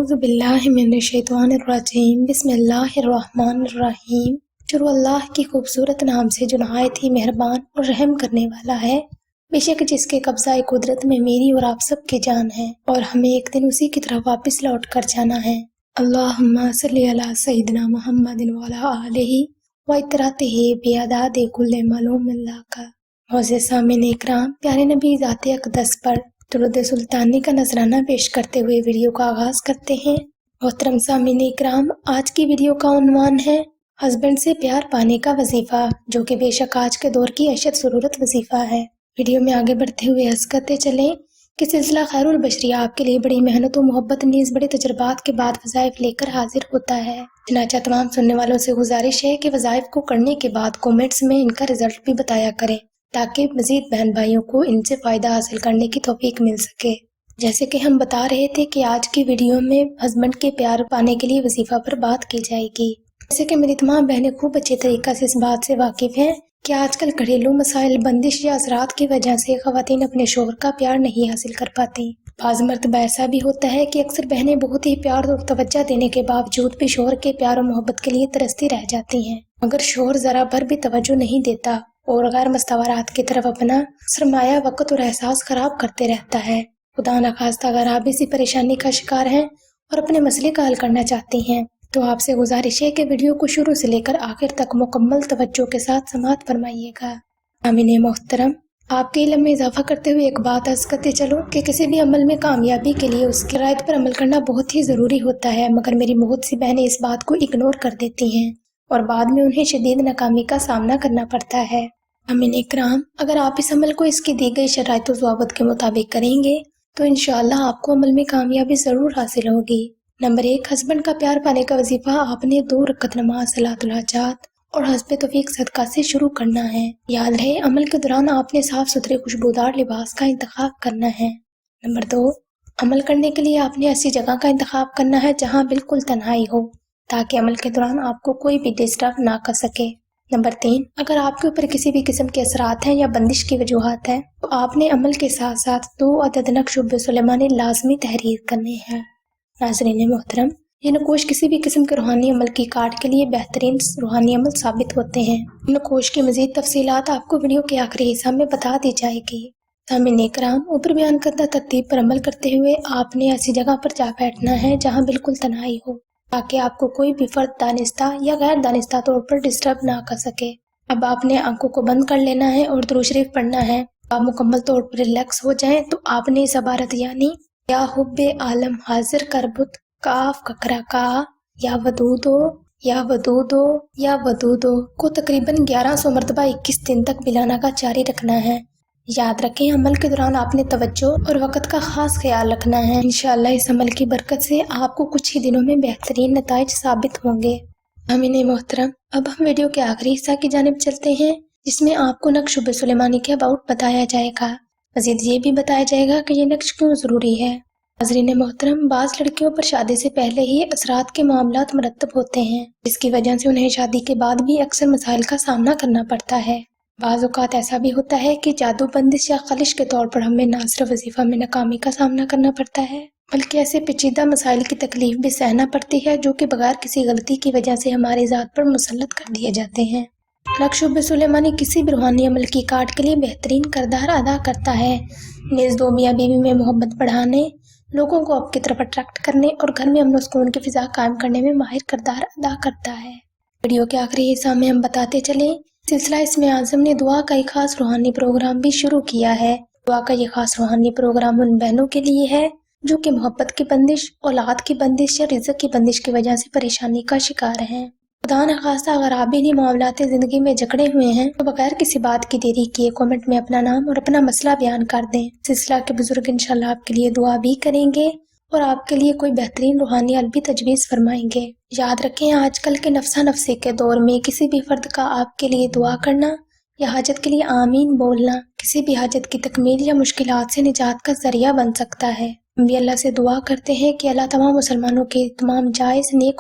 اعوذ باللہ من الشیطان الرجیم بسم اللہ الرحمن الرحیم۔ شروع اللہ کی خوبصورت نام سے جو نہایت ہی مہربان اور رحم کرنے والا ہے۔ بے شک جس کے قبضہ قدرت میں میری اور آپ سب کی جان ہے اور ہمیں ایک دن اسی کی طرف واپس لوٹ کر جانا ہے۔ اللہم صلی علی سیدنا محمد وعلی آلہ واطراطہ بعدد کل معلوم اللہ کا۔ معزز سامعین اکرام، پیارے نبی ذات اقدس پر درود سلطانی کا نذرانہ پیش کرتے ہوئے ویڈیو کا آغاز کرتے ہیں۔ محترم سامعین اکرام، آج کی ویڈیو کا عنوان ہے ہسبینڈ سے پیار پانے کا وظیفہ، جو کہ بے شک آج کے دور کی اشد ضرورت وظیفہ ہے۔ ویڈیو میں آگے بڑھتے ہوئے عرض کرتے چلیں کہ سلسلہ خیر البشریہ آپ کے لیے بڑی محنت و محبت نیز بڑے تجربات کے بعد وظائف لے کر حاضر ہوتا ہے۔ چنانچہ تمام سننے والوں سے گزارش ہے کہ وظائف کو کرنے کے بعد کومنٹس میں ان کا رزلٹ بھی بتایا کریں، تاکہ مزید بہن بھائیوں کو ان سے فائدہ حاصل کرنے کی توفیق مل سکے۔ جیسے کہ ہم بتا رہے تھے کہ آج کی ویڈیو میں ہسبینڈ کے پیار پانے کے لیے وظیفہ پر بات کی جائے گی۔ جیسے کہ میری تمام بہنیں خوب اچھے طریقہ سے اس بات سے واقف ہیں کہ آج کل گھریلو مسائل، بندش یا اثرات کی وجہ سے خواتین اپنے شوہر کا پیار نہیں حاصل کر پاتی۔ بعض مرتبہ ایسا بھی ہوتا ہے کہ اکثر بہنیں بہت ہی پیار اور توجہ دینے کے باوجود بھی شوہر کے پیار و محبت کے لیے ترستی رہ جاتی ہیں، مگر شوہر ذرا بھر بھی توجہ نہیں دیتا اور غیر مستورات کی طرف اپنا سرمایہ وقت اور احساس خراب کرتے رہتا ہے۔ خدا نخواستہ اگر آپ اسی پریشانی کا شکار ہیں اور اپنے مسئلے کا حل کرنا چاہتی ہیں تو آپ سے گزارش ہے کہ ویڈیو کو شروع سے لے کر آخر تک مکمل توجہ کے ساتھ سماعت فرمائیے گا۔ سامعین محترم، آپ کے علم میں اضافہ کرتے ہوئے ایک بات عرض کرتے چلوں کہ کسی بھی عمل میں کامیابی کے لیے اس کی ہدایت پر عمل کرنا بہت ہی ضروری ہوتا ہے، مگر میری بہت سی بہنیں اس بات کو اگنور کر دیتی ہیں اور بعد میں انہیں شدید ناکامی کا سامنا کرنا پڑتا ہے۔ سامعین اکرام، اگر آپ اس عمل کو اس کی دی گئی شرائط و ضوابط کے مطابق کریں گے تو انشاءاللہ آپ کو عمل میں کامیابی ضرور حاصل ہوگی۔ نمبر 1، ہسبینڈ کا پیار پانے کا وظیفہ آپ نے 2 رکعت نماز، صلاۃ الحاجات اور حسب توفیق صدقہ سے شروع کرنا ہے۔ یاد رہے عمل کے دوران آپ نے صاف ستھرے خوشبودار لباس کا انتخاب کرنا ہے۔ نمبر 2، عمل کرنے کے لیے آپ نے ایسی جگہ کا انتخاب کرنا ہے جہاں بالکل تنہائی ہو، تاکہ عمل کے دوران آپ کو کوئی بھی ڈسٹرب نہ کر سکے۔ نمبر 3، اگر آپ کے اوپر کسی بھی قسم کے اثرات ہیں یا بندش کی وجوہات ہیں تو آپ نے عمل کے ساتھ ساتھ 2 عدد نقش سلیمانی لازمی تحریر کرنے ہیں۔ ناظرین محترم، یہ نقوش کسی بھی قسم کے روحانی عمل کی کاٹ کے لیے بہترین روحانی عمل ثابت ہوتے ہیں۔ نقوش کی مزید تفصیلات آپ کو ویڈیو کے آخری حصہ میں بتا دی جائے گی۔ سامعین اکرام، اوپر بیان کردہ ترتیب پر عمل کرتے ہوئے آپ نے ایسی جگہ پر جا بیٹھنا ہے جہاں بالکل تنہائی ہو، تاکہ آپ کو کوئی بھی فرد دانستہ یا غیر دانستہ طور پر ڈسٹرب نہ کر سکے۔ اب آپ نے آنکھوں کو بند کر لینا ہے اور درود شریف پڑھنا ہے۔ آپ مکمل طور پر ریلیکس ہو جائیں تو آپ نے اس عبارت یعنی یا حب عالم حاضر کربت کاف ککرا کا یا ودودو یا ودودو یا ودودو کو تقریباً 1100 مرتبہ 21 دن تک بلا کا جاری رکھنا ہے۔ یاد رکھیں عمل کے دوران آپ نے توجہ اور وقت کا خاص خیال رکھنا ہے۔ انشاءاللہ اس عمل کی برکت سے آپ کو کچھ ہی دنوں میں بہترین نتائج ثابت ہوں گے۔ سامعین محترم، اب ہم ویڈیو کے آخری حصہ کی جانب چلتے ہیں، جس میں آپ کو نقش سلیمانی کے اباؤٹ بتایا جائے گا۔ مزید یہ بھی بتایا جائے گا کہ یہ نقش کیوں ضروری ہے۔ ناظرین محترم، بعض لڑکیوں پر شادی سے پہلے ہی اثرات کے معاملات مرتب ہوتے ہیں، جس کی وجہ سے انہیں شادی کے بعد بھی اکثر مسائل کا سامنا کرنا پڑتا ہے۔ بعض اوقات ایسا بھی ہوتا ہے کہ جادو، بندش یا خلش کے طور پر ہمیں نہ صرف وظیفہ میں ناکامی کا سامنا کرنا پڑتا ہے بلکہ ایسے پیچیدہ مسائل کی تکلیف بھی سہنا پڑتی ہے جو کہ بغیر کسی غلطی کی وجہ سے ہماری ذات پر مسلط کر دیے جاتے ہیں۔ نقش سلیمانی کسی بھی روحانی عمل کی کاٹ کے لیے بہترین کردار ادا کرتا ہے، نیز 2 میاں بیوی میں محبت بڑھانے، لوگوں کو اپنی طرف اٹریکٹ کرنے اور گھر میں امن و سکون کی فضا قائم کرنے میں ماہر کردار ادا کرتا ہے۔ ویڈیو کے آخری حصہ میں ہم بتاتے چلیں، سلسلہ اسم اعظم نے دعا کا ایک خاص روحانی پروگرام بھی شروع کیا ہے۔ دعا کا یہ خاص روحانی پروگرام ان بہنوں کے لیے ہے جو کہ محبت کی بندش، اولاد کی بندش یا رزق کی بندش کی وجہ سے پریشانی کا شکار ہیں۔ خدا نخواستہ اگر آپ بھی انہیں معاملات زندگی میں جکڑے ہوئے ہیں تو بغیر کسی بات کی دیری کیے کومنٹ میں اپنا نام اور اپنا مسئلہ بیان کر دیں۔ سلسلہ کے بزرگ انشاءاللہ آپ کے لیے دعا بھی کریں گے اور آپ کے لیے کوئی بہترین روحانی حل بھی تجویز فرمائیں گے۔ یاد رکھیں آج کل کے نفسا نفسی کے دور میں کسی بھی فرد کا آپ کے لیے دعا کرنا یا حاجت کے لیے آمین بولنا کسی بھی حاجت کی تکمیل یا مشکلات سے نجات کا ذریعہ بن سکتا ہے۔ ہم بھی اللہ سے دعا کرتے ہیں کہ اللہ تمام مسلمانوں کے تمام جائز نیک